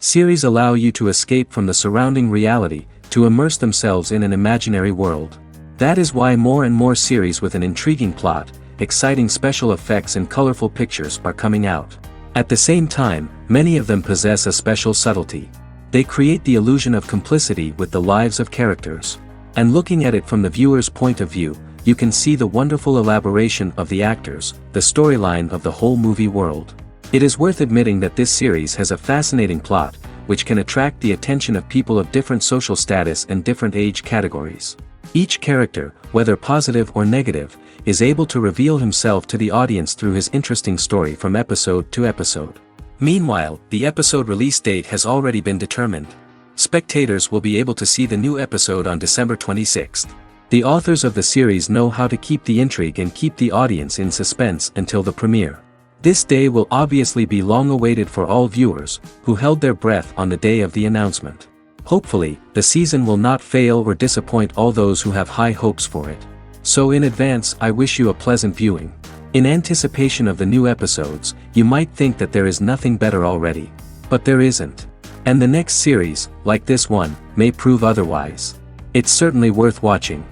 Series allow you to escape from the surrounding reality, to immerse themselves in an imaginary world. That is why more and more series with an intriguing plot, exciting special effects and colorful pictures are coming out. At the same time, many of them possess a special subtlety. They create the illusion of complicity with the lives of characters. And looking at it from the viewer's point of view, you can see the wonderful elaboration of the actors, the storyline of the whole movie world. It is worth admitting that this series has a fascinating plot, which can attract the attention of people of different social status and different age categories. Each character, whether positive or negative, is able to reveal himself to the audience through his interesting story from episode to episode. Meanwhile, the episode release date has already been determined. Spectators will be able to see the new episode on December 26th. The authors of the series know how to keep the intrigue and keep the audience in suspense until the premiere. This day will obviously be long awaited for all viewers, who held their breath on the day of the announcement. Hopefully, the season will not fail or disappoint all those who have high hopes for it. So in advance, I wish you a pleasant viewing. In anticipation of the new episodes, you might think that there is nothing better already. But there isn't. And the next series, like this one, may prove otherwise. It's certainly worth watching.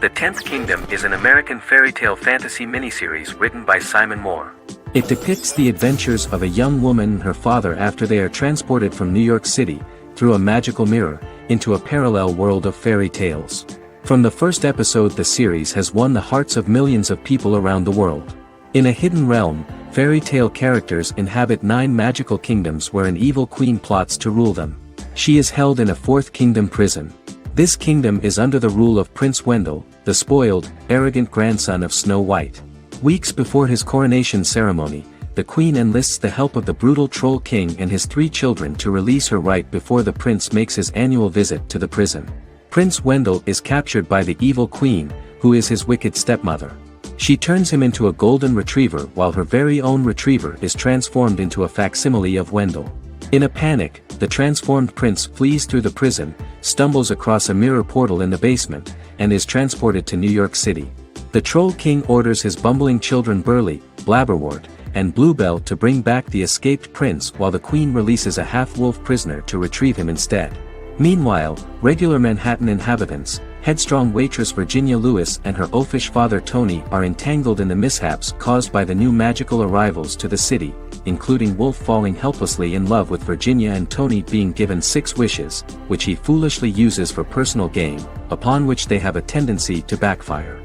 The Tenth Kingdom is an American fairy tale fantasy miniseries written by Simon Moore. It depicts the adventures of a young woman and her father after they are transported from New York City, through a magical mirror, into a parallel world of fairy tales. From the first episode, the series has won the hearts of millions of people around the world. In a hidden realm, fairy tale characters inhabit 9 magical kingdoms where an evil queen plots to rule them. She is held in a 4th kingdom prison. This kingdom is under the rule of Prince Wendell, the spoiled, arrogant grandson of Snow White. Weeks before his coronation ceremony, the queen enlists the help of the brutal Troll King and his 3 children to release her right before the prince makes his annual visit to the prison. Prince Wendell is captured by the evil queen, who is his wicked stepmother. She turns him into a golden retriever while her very own retriever is transformed into a facsimile of Wendell. In a panic, the transformed prince flees through the prison, stumbles across a mirror portal in the basement, and is transported to New York City. The Troll King orders his bumbling children Burley, Blabberwort, and Bluebell to bring back the escaped prince while the queen releases a half-wolf prisoner to retrieve him instead. Meanwhile, regular Manhattan inhabitants, headstrong waitress Virginia Lewis and her oafish father Tony are entangled in the mishaps caused by the new magical arrivals to the city, including Wolf falling helplessly in love with Virginia and Tony being given 6 wishes, which he foolishly uses for personal gain, upon which they have a tendency to backfire.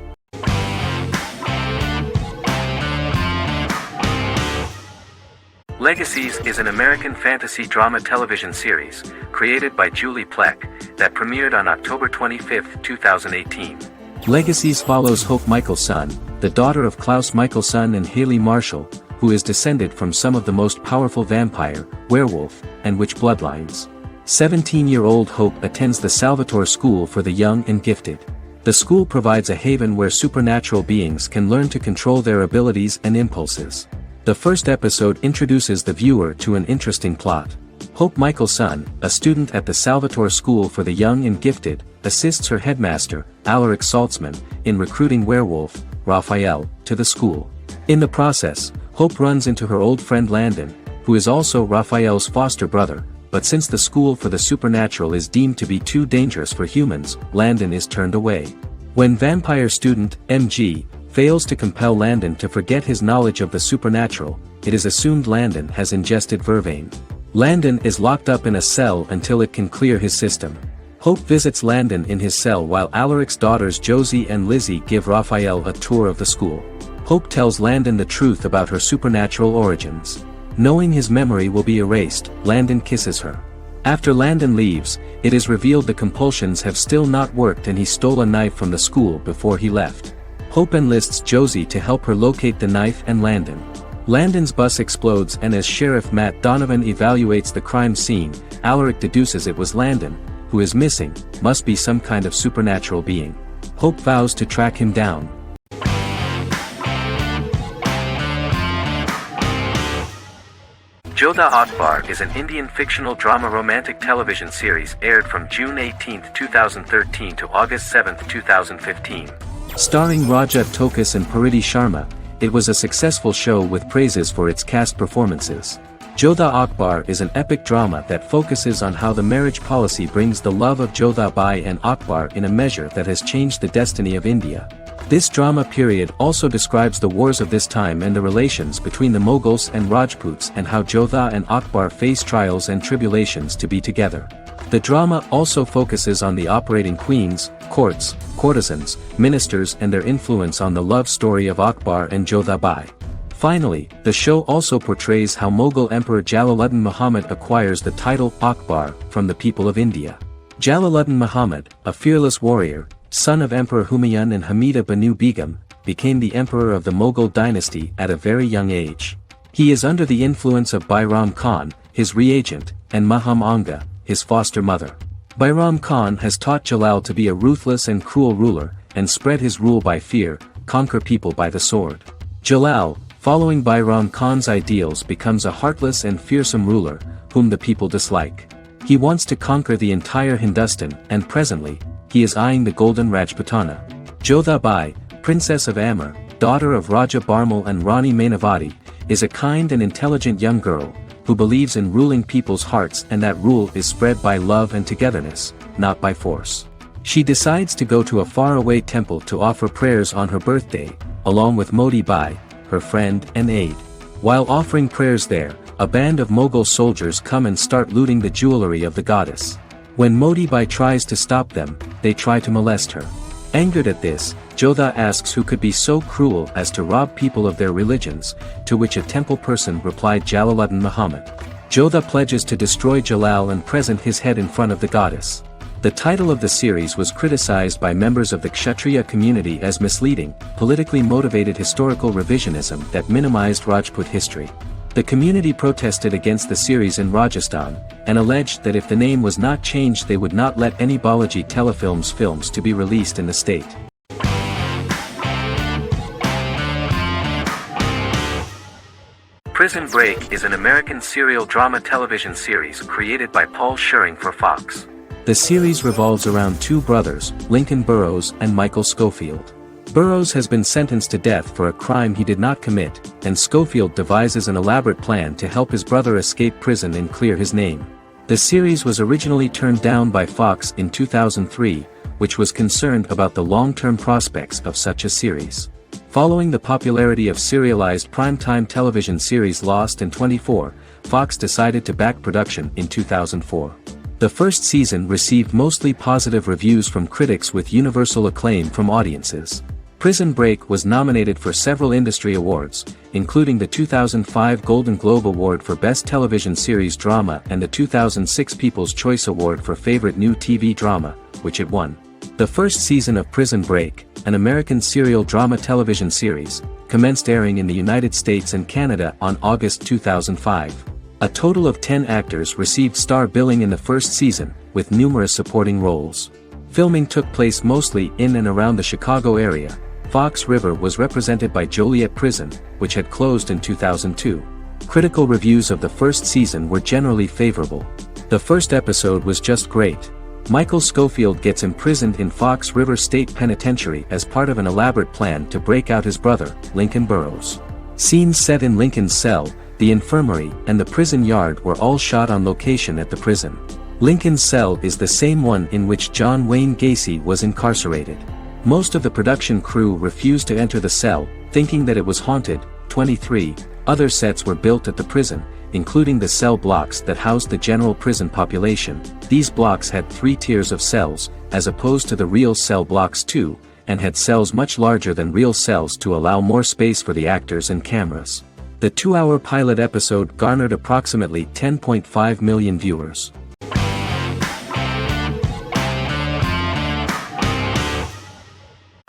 Legacies is an American fantasy drama television series, created by Julie Plec, that premiered on October 25, 2018. Legacies follows Hope Michelson, the daughter of Klaus Michelson and Haley Marshall, who is descended from some of the most powerful vampire, werewolf, and witch bloodlines. 17-year-old Hope attends the Salvatore School for the Young and Gifted. The school provides a haven where supernatural beings can learn to control their abilities and impulses. The first episode introduces the viewer to an interesting plot. Hope Michelson, a student at the Salvatore School for the Young and Gifted, assists her headmaster, Alaric Saltzman, in recruiting werewolf, Raphael, to the school. In the process, Hope runs into her old friend Landon, who is also Raphael's foster brother, but since the school for the supernatural is deemed to be too dangerous for humans, Landon is turned away. When vampire student, MG, fails to compel Landon to forget his knowledge of the supernatural, it is assumed Landon has ingested vervain. Landon is locked up in a cell until it can clear his system. Hope visits Landon in his cell while Alaric's daughters Josie and Lizzie give Raphael a tour of the school. Hope tells Landon the truth about her supernatural origins. Knowing his memory will be erased, Landon kisses her. After Landon leaves, it is revealed the compulsions have still not worked and he stole a knife from the school before he left. Hope enlists Josie to help her locate the knife and Landon. Landon's bus explodes and as Sheriff Matt Donovan evaluates the crime scene, Alaric deduces it was Landon, who is missing, must be some kind of supernatural being. Hope vows to track him down. Jodha Akbar is an Indian fictional drama romantic television series aired from June 18, 2013 to August 7, 2015. Starring Rajat Tokas and Pariti Sharma, It was a successful show with praises for its cast performances. Jodha Akbar is an epic drama that focuses on how the marriage policy brings the love of Jodha Bai and Akbar in a measure that has changed the destiny of India. This drama period also describes the wars of this time and the relations between the Mughals and Rajputs and how Jodha and Akbar face trials and tribulations to be together. The drama also focuses on the operating queens, courts, courtesans, ministers and their influence on the love story of Akbar and Jodha Bai. Finally, the show also portrays how Mughal Emperor Jalaluddin Muhammad acquires the title Akbar from the people of India. Jalaluddin Muhammad, a fearless warrior, son of Emperor Humayun and Hamida Banu Begum, became the emperor of the Mughal dynasty at a very young age. He is under the influence of Bairam Khan, his reagent, and Maham Anga, his foster mother. Bairam Khan has taught Jalal to be a ruthless and cruel ruler, and spread his rule by fear, conquer people by the sword. Jalal, following Bairam Khan's ideals, becomes a heartless and fearsome ruler, whom the people dislike. He wants to conquer the entire Hindustan, and presently, he is eyeing the golden Rajputana. Jodha Bai, princess of Amber, daughter of Raja Barmal and Rani Mainavati, is a kind and intelligent young girl, who believes in ruling people's hearts and that rule is spread by love and togetherness, not by force. She decides to go to a faraway temple to offer prayers on her birthday, along with Modi Bai, her friend and aide. While offering prayers there, a band of Mughal soldiers come and start looting the jewelry of the goddess. When Modi Bai tries to stop them, they try to molest her. Angered at this, Jodha asks who could be so cruel as to rob people of their religions, to which a temple person replied Jalaluddin Muhammad. Jodha pledges to destroy Jalal and present his head in front of the goddess. The title of the series was criticized by members of the Kshatriya community as misleading, politically motivated historical revisionism that minimized Rajput history. The community protested against the series in Rajasthan, and alleged that if the name was not changed they would not let any Balaji telefilms films to be released in the state. Prison Break is an American serial drama television series created by Paul Schering for Fox. The series revolves around two brothers, Lincoln Burrows and Michael Schofield. Burrows has been sentenced to death for a crime he did not commit, and Schofield devises an elaborate plan to help his brother escape prison and clear his name. The series was originally turned down by Fox in 2003, which was concerned about the long-term prospects of such a series. Following the popularity of serialized primetime television series Lost and 24, Fox decided to back production in 2004. The first season received mostly positive reviews from critics with universal acclaim from audiences. Prison Break was nominated for several industry awards, including the 2005 Golden Globe Award for Best Television Series Drama and the 2006 People's Choice Award for Favorite New TV Drama, which it won. The first season of Prison Break, an American serial drama television series, commenced airing in the United States and Canada on August 2005. A total of 10 actors received star billing in the first season, with numerous supporting roles. Filming took place mostly in and around the Chicago area. Fox River was represented by Joliet Prison, which had closed in 2002. Critical reviews of the first season were generally favorable. The first episode was just great. Michael Schofield gets imprisoned in Fox River State Penitentiary as part of an elaborate plan to break out his brother, Lincoln Burrows. Scenes set in Lincoln's cell, the infirmary, and the prison yard were all shot on location at the prison. Lincoln's cell is the same one in which John Wayne Gacy was incarcerated. Most of the production crew refused to enter the cell, thinking that it was haunted. 23 other sets were built at the prison, including the cell blocks that housed the general prison population. These blocks had 3 tiers of cells, as opposed to the real cell blocks 2, and had cells much larger than real cells to allow more space for the actors and cameras. The 2-hour pilot episode garnered approximately 10.5 million viewers.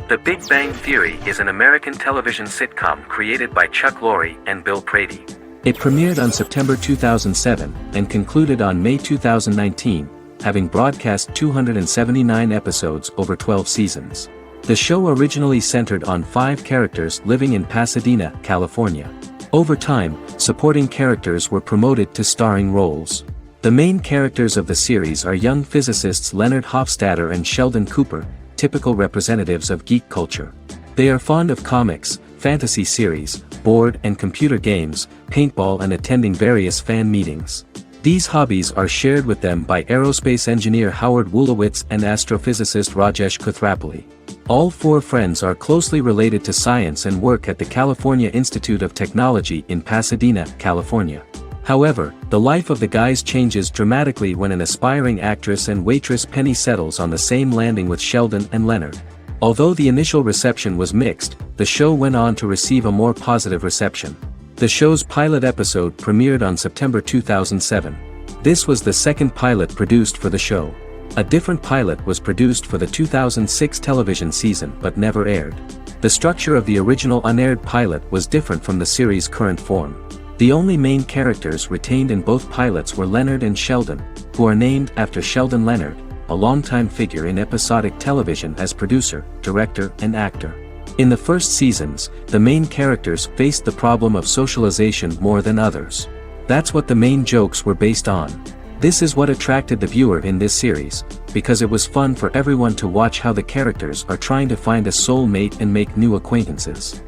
The Big Bang Theory is an American television sitcom created by Chuck Lorre and Bill Prady. It premiered on September 2007 and concluded on May 2019, having broadcast 279 episodes over 12 seasons. The show originally centered on 5 characters living in Pasadena, California. Over time, supporting characters were promoted to starring roles. The main characters of the series are young physicists Leonard Hofstadter and Sheldon Cooper, typical representatives of geek culture. They are fond of comics, fantasy series, board and computer games, paintball and attending various fan meetings. These hobbies are shared with them by aerospace engineer Howard Wolowitz and astrophysicist Rajesh Kuthrapalli. All four friends are closely related to science and work at the California Institute of Technology in Pasadena, California. However, the life of the guys changes dramatically when an aspiring actress and waitress Penny settles on the same landing with Sheldon and Leonard. Although the initial reception was mixed, the show went on to receive a more positive reception. The show's pilot episode premiered on September 2007. This was the second pilot produced for the show. A different pilot was produced for the 2006 television season but never aired. The structure of the original unaired pilot was different from the series' current form. The only main characters retained in both pilots were Leonard and Sheldon, who are named after Sheldon Leonard, a longtime figure in episodic television as producer, director, and actor. In the first seasons, the main characters faced the problem of socialization more than others. That's what the main jokes were based on. This is what attracted the viewer in this series, because it was fun for everyone to watch how the characters are trying to find a soul mate and make new acquaintances.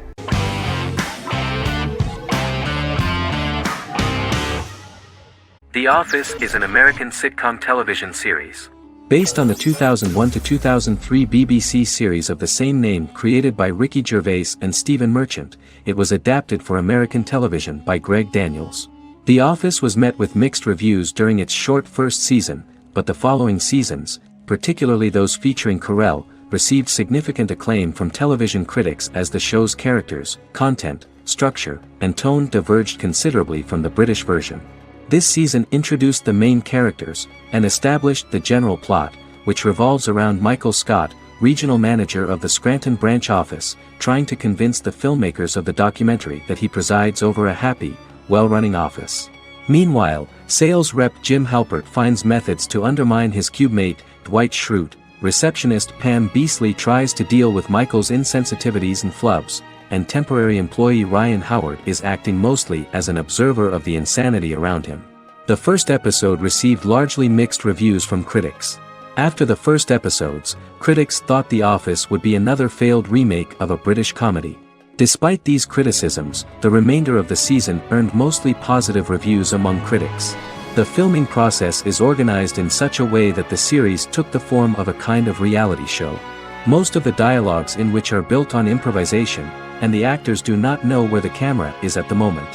The Office is an American sitcom television series. Based on the 2001 to 2003 BBC series of the same name created by Ricky Gervais and Stephen Merchant, it was adapted for American television by Greg Daniels. The Office was met with mixed reviews during its short first season, but the following seasons, particularly those featuring Carell, received significant acclaim from television critics as the show's characters, content, structure, and tone diverged considerably from the British version. This season introduced the main characters, and established the general plot, which revolves around Michael Scott, regional manager of the Scranton branch office, trying to convince the filmmakers of the documentary that he presides over a happy, well-running office. Meanwhile, sales rep Jim Halpert finds methods to undermine his cubemate, Dwight Schrute. Receptionist Pam Beasley tries to deal with Michael's insensitivities and flubs, and temporary employee Ryan Howard is acting mostly as an observer of the insanity around him. The first episode received largely mixed reviews from critics. After the first episodes, critics thought The Office would be another failed remake of a British comedy. Despite these criticisms, the remainder of the season earned mostly positive reviews among critics. The filming process is organized in such a way that the series took the form of a kind of reality show. Most of the dialogues in which are built on improvisation, and the actors do not know where the camera is at the moment.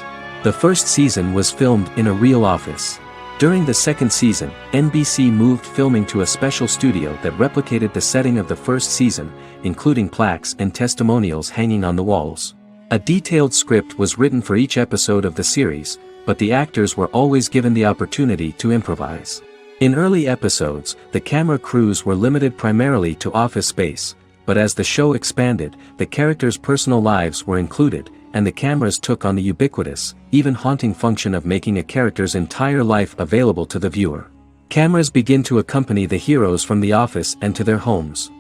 The first season was filmed in a real office. During the second season, NBC moved filming to a special studio that replicated the setting of the first season, including plaques and testimonials hanging on the walls. A detailed script was written for each episode of the series, but the actors were always given the opportunity to improvise. In early episodes, the camera crews were limited primarily to office space, but as the show expanded, the characters' personal lives were included, and the cameras took on the ubiquitous, even haunting function of making a character's entire life available to the viewer. Cameras begin to accompany the heroes from the office and to their homes.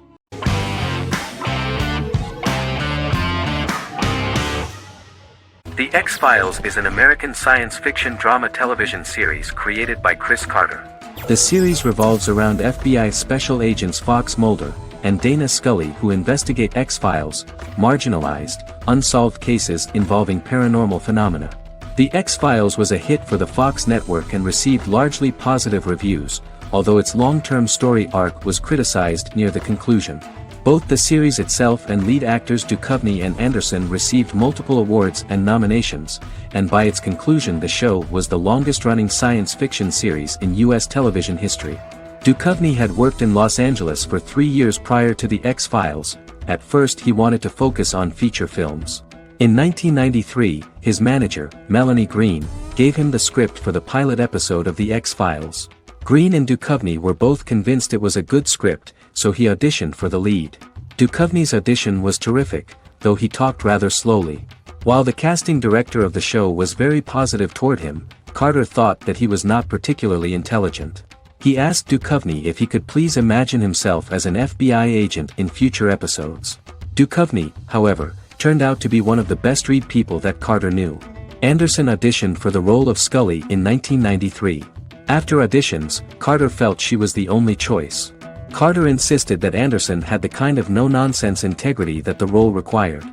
The X-Files is an American science fiction drama television series created by Chris Carter. The series revolves around FBI Special Agents Fox Mulder and Dana Scully, who investigate X-Files, marginalized, unsolved cases involving paranormal phenomena. The X-Files was a hit for the Fox network and received largely positive reviews, although its long-term story arc was criticized near the conclusion. Both the series itself and lead actors Duchovny and Anderson received multiple awards and nominations, and by its conclusion the show was the longest-running science fiction series in U.S. television history. Duchovny had worked in Los Angeles for 3 years prior to The X-Files. At first he wanted to focus on feature films. In 1993, his manager, Melanie Green, gave him the script for the pilot episode of The X-Files. Green and Duchovny were both convinced it was a good script, so he auditioned for the lead. Duchovny's audition was terrific, though he talked rather slowly. While the casting director of the show was very positive toward him, Carter thought that he was not particularly intelligent. He asked Duchovny if he could please imagine himself as an FBI agent in future episodes. Duchovny, however, turned out to be one of the best-read people that Carter knew. Anderson auditioned for the role of Scully in 1993. After auditions, Carter felt she was the only choice. Carter insisted that Anderson had the kind of no-nonsense integrity that the role required.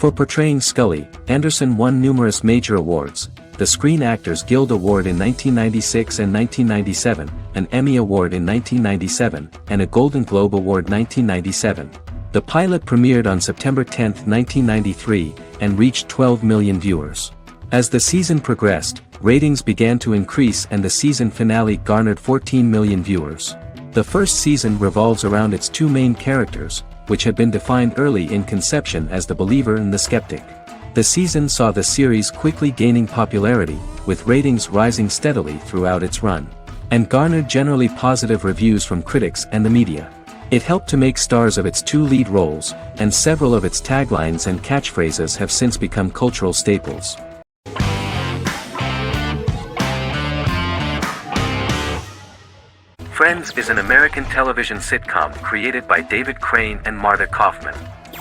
For portraying Scully, Anderson won numerous major awards: the Screen Actors Guild Award in 1996 and 1997, an Emmy Award in 1997, and a Golden Globe Award 1997. The pilot premiered on September 10, 1993, and reached 12 million viewers. As the season progressed, ratings began to increase and the season finale garnered 14 million viewers. The first season revolves around its two main characters, which had been defined early in conception as the believer and the skeptic. The season saw the series quickly gaining popularity, with ratings rising steadily throughout its run, and garnered generally positive reviews from critics and the media. It helped to make stars of its two lead roles, and several of its taglines and catchphrases have since become cultural staples. Friends is an American television sitcom created by David Crane and Marta Kaufman.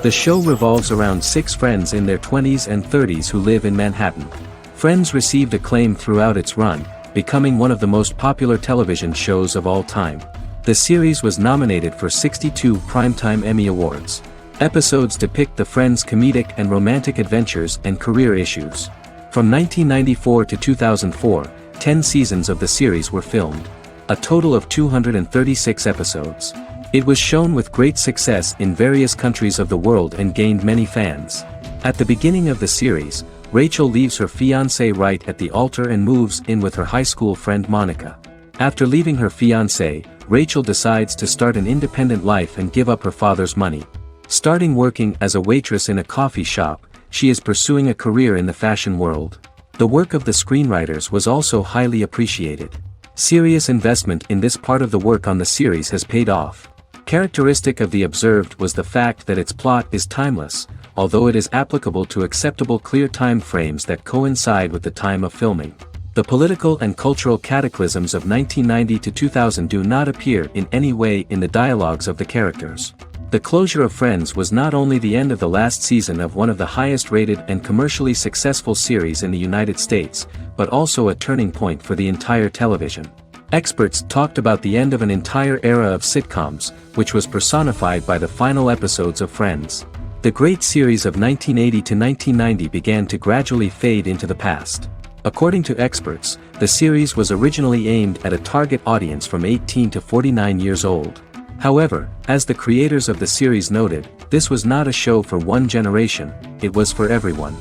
The show revolves around 6 friends in their 20s and 30s who live in Manhattan. Friends received acclaim throughout its run, becoming one of the most popular television shows of all time. The series was nominated for 62 Primetime Emmy Awards. Episodes depict the friends' comedic and romantic adventures and career issues. From 1994 to 2004, 10 seasons of the series were filmed. A total of 236 episodes. It was shown with great success in various countries of the world and gained many fans. At the beginning of the series, Rachel leaves her fiancé right at the altar and moves in with her high school friend Monica. After leaving her fiancé, Rachel decides to start an independent life and give up her father's money. Starting working as a waitress in a coffee shop, she is pursuing a career in the fashion world. The work of the screenwriters was also highly appreciated. Serious investment in this part of the work on the series has paid off. Characteristic of The Observed was the fact that its plot is timeless, although it is applicable to acceptable clear time frames that coincide with the time of filming. The political and cultural cataclysms of 1990 to 2000 do not appear in any way in the dialogues of the characters. The closure of Friends was not only the end of the last season of one of the highest-rated and commercially successful series in the United States, but also a turning point for the entire television. Experts talked about the end of an entire era of sitcoms, which was personified by the final episodes of Friends. The great series of 1980 to 1990 began to gradually fade into the past. According to experts, the series was originally aimed at a target audience from 18 to 49 years old. However, as the creators of the series noted, this was not a show for one generation, it was for everyone.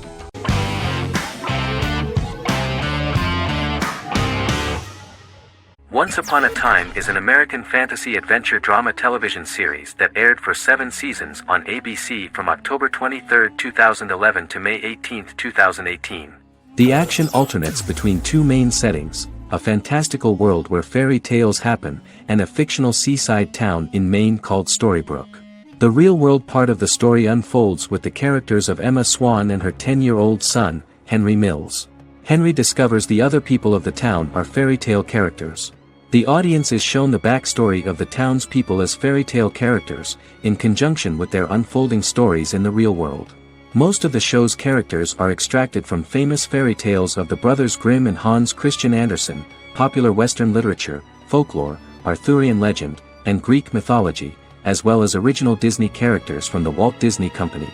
Once Upon a Time is an American fantasy adventure drama television series that aired for 7 seasons on ABC from October 23, 2011 to May 18, 2018. The action alternates between two main settings: a fantastical world where fairy tales happen, and a fictional seaside town in Maine called Storybrooke. The real-world part of the story unfolds with the characters of Emma Swan and her 10-year-old son, Henry Mills. Henry discovers the other people of the town are fairy tale characters. The audience is shown the backstory of the town's people as fairy tale characters, in conjunction with their unfolding stories in the real world. Most of the show's characters are extracted from famous fairy tales of the Brothers Grimm and Hans Christian Andersen, popular Western literature, folklore, Arthurian legend, and Greek mythology, as well as original Disney characters from the Walt Disney Company.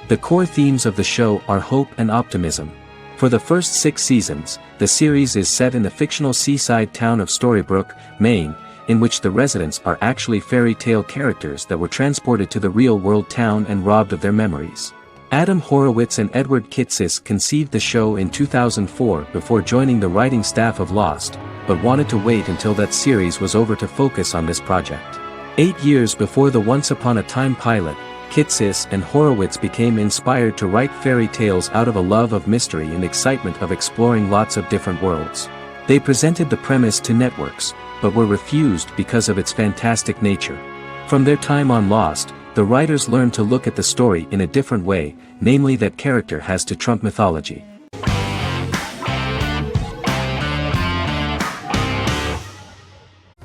The core themes of the show are hope and optimism. For the first 6 seasons, the series is set in the fictional seaside town of Storybrooke, Maine, in which the residents are actually fairy tale characters that were transported to the real-world town and robbed of their memories. Adam Horowitz and Edward Kitsis conceived the show in 2004 before joining the writing staff of Lost, but wanted to wait until that series was over to focus on this project. 8 years before the Once Upon a Time pilot, Kitsis and Horowitz became inspired to write fairy tales out of a love of mystery and excitement of exploring lots of different worlds. They presented the premise to networks, but were refused because of its fantastic nature. From their time on Lost, the writers learned to look at the story in a different way, namely that character has to trump mythology.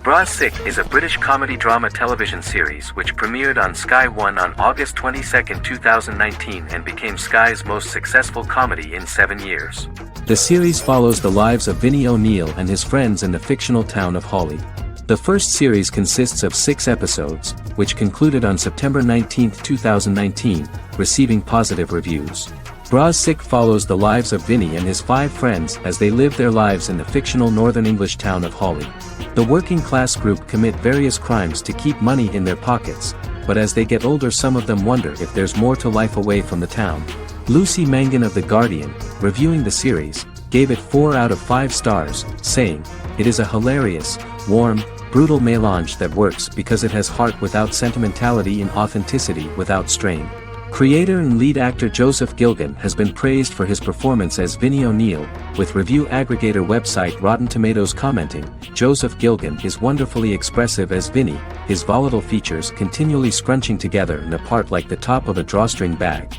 Bra Sick is a British comedy drama television series which premiered on Sky One on August 22, 2019 and became Sky's most successful comedy in 7 years. The series follows the lives of Vinnie O'Neill and his friends in the fictional town of Hawley. The first series consists of 6 episodes, which concluded on September 19, 2019, receiving positive reviews. Brazsik follows the lives of Vinny and his 5 friends as they live their lives in the fictional northern English town of Hawley. The working-class group commit various crimes to keep money in their pockets, but as they get older some of them wonder if there's more to life away from the town. Lucy Mangan of The Guardian, reviewing the series, gave it 4 out of 5 stars, saying, "It is a hilarious, warm, brutal melange that works because it has heart without sentimentality and authenticity without strain." Creator and lead actor Joseph Gilgun has been praised for his performance as Vinny O'Neill, with review aggregator website Rotten Tomatoes commenting, "Joseph Gilgun is wonderfully expressive as Vinny, his volatile features continually scrunching together and apart like the top of a drawstring bag."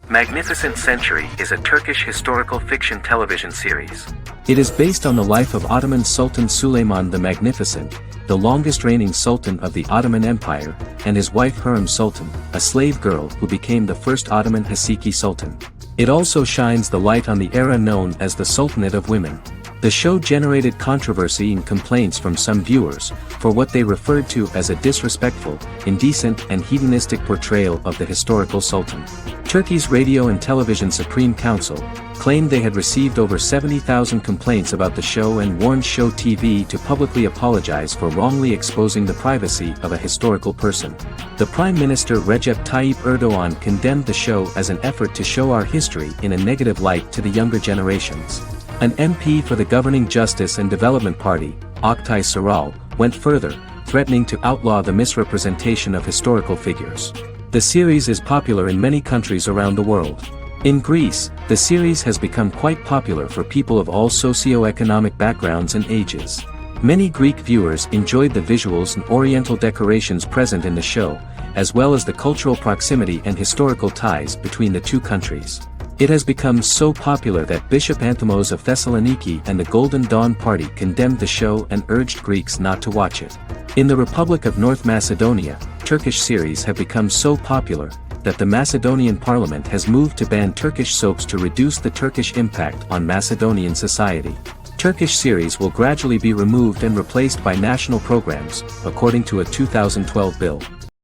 Magnificent Century is a Turkish historical fiction television series. It is based on the life of Ottoman Sultan Süleyman the Magnificent, the longest reigning sultan of the Ottoman Empire, and his wife Hürrem Sultan, a slave girl who became the first Ottoman Haseki Sultan. It also shines the light on the era known as the Sultanate of Women. The show generated controversy and complaints from some viewers, for what they referred to as a disrespectful, indecent and hedonistic portrayal of the historical sultan. Turkey's Radio and Television Supreme Council claimed they had received over 70,000 complaints about the show and warned Show TV to publicly apologize for wrongly exposing the privacy of a historical person. The Prime Minister Recep Tayyip Erdogan condemned the show as an effort to show our history in a negative light to the younger generations. An MP for the governing Justice and Development Party, Oktay Saral, went further, threatening to outlaw the misrepresentation of historical figures. The series is popular in many countries around the world. In Greece, the series has become quite popular for people of all socio-economic backgrounds and ages. Many Greek viewers enjoyed the visuals and oriental decorations present in the show, as well as the cultural proximity and historical ties between the two countries. It has become so popular that Bishop Anthimos of Thessaloniki and the Golden Dawn Party condemned the show and urged Greeks not to watch it. In the Republic of North Macedonia, Turkish series have become so popular that the Macedonian parliament has moved to ban Turkish soaps to reduce the Turkish impact on Macedonian society. Turkish series will gradually be removed and replaced by national programs, according to a 2012 bill.